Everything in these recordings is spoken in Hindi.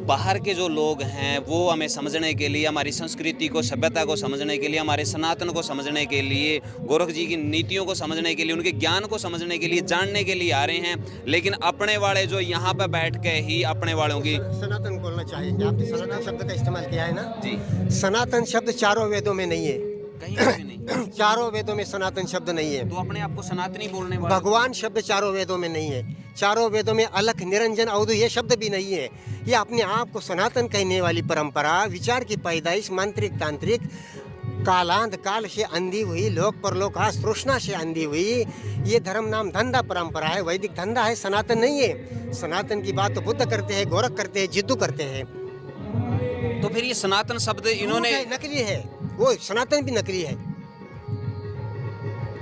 बाहर के जो लोग हैं वो हमें समझने के लिए, हमारी संस्कृति को, सभ्यता को समझने के लिए, हमारे सनातन को समझने के लिए, गोरख जी की नीतियों को समझने के लिए, उनके ज्ञान को समझने के लिए, जानने के लिए आ रहे हैं। लेकिन अपने वाले जो यहाँ पर बैठ के ही अपने वालों की सनातन बोलना चाहेंगे, आपने सनातन शब्द का इस्तेमाल किया है ना। जी सनातन शब्द चारों वेदों में नहीं है। कहीं पे भी नहीं। चारों वेदों में सनातन शब्द नहीं है। तो अपने आप को सनातनी बोलने वाले भगवान शब्द चारों वेदों में नहीं है। चारों वेदों में अलख, निरंजन, अवधु ये शब्द भी नहीं है। ये अपने आप को सनातन कहने वाली परंपरा, विचार की पैदाइश मांत्रिक तांत्रिक कालांत काल से अंधी हुई, लोक परलोक आस तृष्णा से अंधी हुई, ये धर्म नाम धंधा परंपरा है, वैदिक धंधा है, सनातन नहीं है। सनातन की बात तो बुद्ध करते हैं, गोरख करते हैं, जिद्दू करते हैं। तो फिर ये सनातन शब्द इन्होंने नकली है, वो सनातन भी नकली है।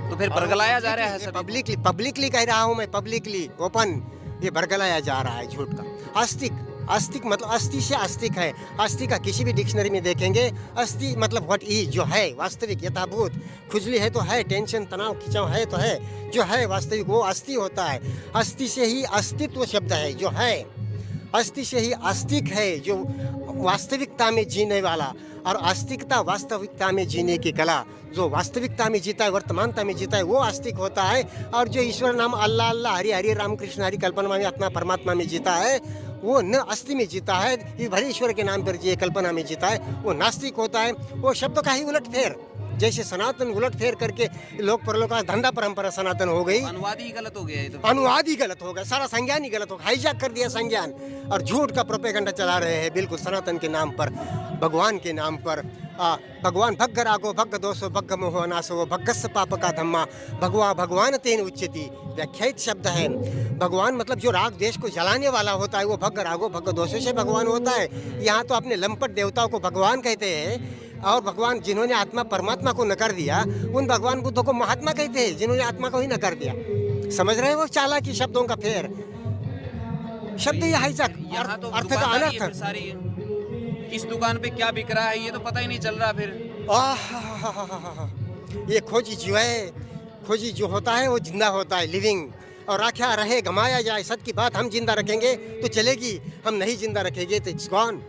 तो फिर बरगलाया जा रहा है सभी को। पब्लिकली कह रहा हूँ मैं, पब्लिकली ओपन ये बरगलाया जा रहा है झूठ का। आस्तिक मतलब अस्थि से आस्तिक है। अस्थि का किसी भी डिक्शनरी में देखेंगे, अस्थि मतलब व्हाट इज, जो है वास्तविक यथाभूत। खुजली है तो है, टेंशन तनाव खिंचाव है तो है, जो है वास्तविक वो अस्थि होता है। अस्थि से ही अस्तित्व शब्द है, जो है। अस्थि से ही आस्तिक है, जो वास्तविकता में जीने वाला। और आस्तिकता वास्तविकता में जीने की कला, जो वास्तविकता में जीता है, वर्तमानता में जीता है, वो आस्तिक होता है। और जो ईश्वर नाम अल्लाह अल्लाह हरि हरि राम कृष्ण हरि कल्पना में आत्मा परमात्मा में जीता है, वो न अस्थि में जीता है, ये भले ईश्वर के नाम पर जिए कल्पना में जीता है, वो नास्तिक होता है। वो शब्द का ही उलट फेर, जैसे सनातन उलट फेर करके लोक परलोक का धंधा परंपरा सनातन हो गई। अनुवाद ही गलत हो गया है। तो अनुवाद ही गलत हो गया, सारा संज्ञान ही गलत हो गया, हाईजैक कर दिया संज्ञान और झूठ का प्रोपेगेंडा चला रहे हैं बिल्कुल सनातन के नाम पर, भगवान के नाम पर। भगवान भग्ग रागो भग्ग दोषो भग्ग मोहो नासो भग्गस पाप का धम्मा भगवान तेन उच्यति, व्याख्यात शब्द है। भगवान मतलब जो राग द्वेष को जलाने वाला होता है, वो भग्ग रागो भग्ग दोषों से भगवान होता है। यहाँ तो अपने लंपट देवताओं को भगवान कहते हैं, और भगवान जिन्होंने आत्मा परमात्मा को नकार दिया, उन भगवान बुद्धों को महात्मा कहते हैं, जिन्होंने आत्मा को ही नकार दिया। समझ रहे हैं वो चालाकी शब्दों का फेर, शब्द ये हाईजैक, यहाँ तो अर्थ का दुकानदारी है अनर्थ। फिर सारी, किस दुकान पे क्या बिक रहा है ये तो पता ही नहीं चल रहा फिर। ये खोजी जो है, खोजी जो होता है वो जिंदा होता है, लिविंग। और रखा रहे गमाया जाए, सच की बात हम जिंदा रखेंगे तो चलेगी, हम नहीं जिंदा रखेंगे तो इट्स गॉन।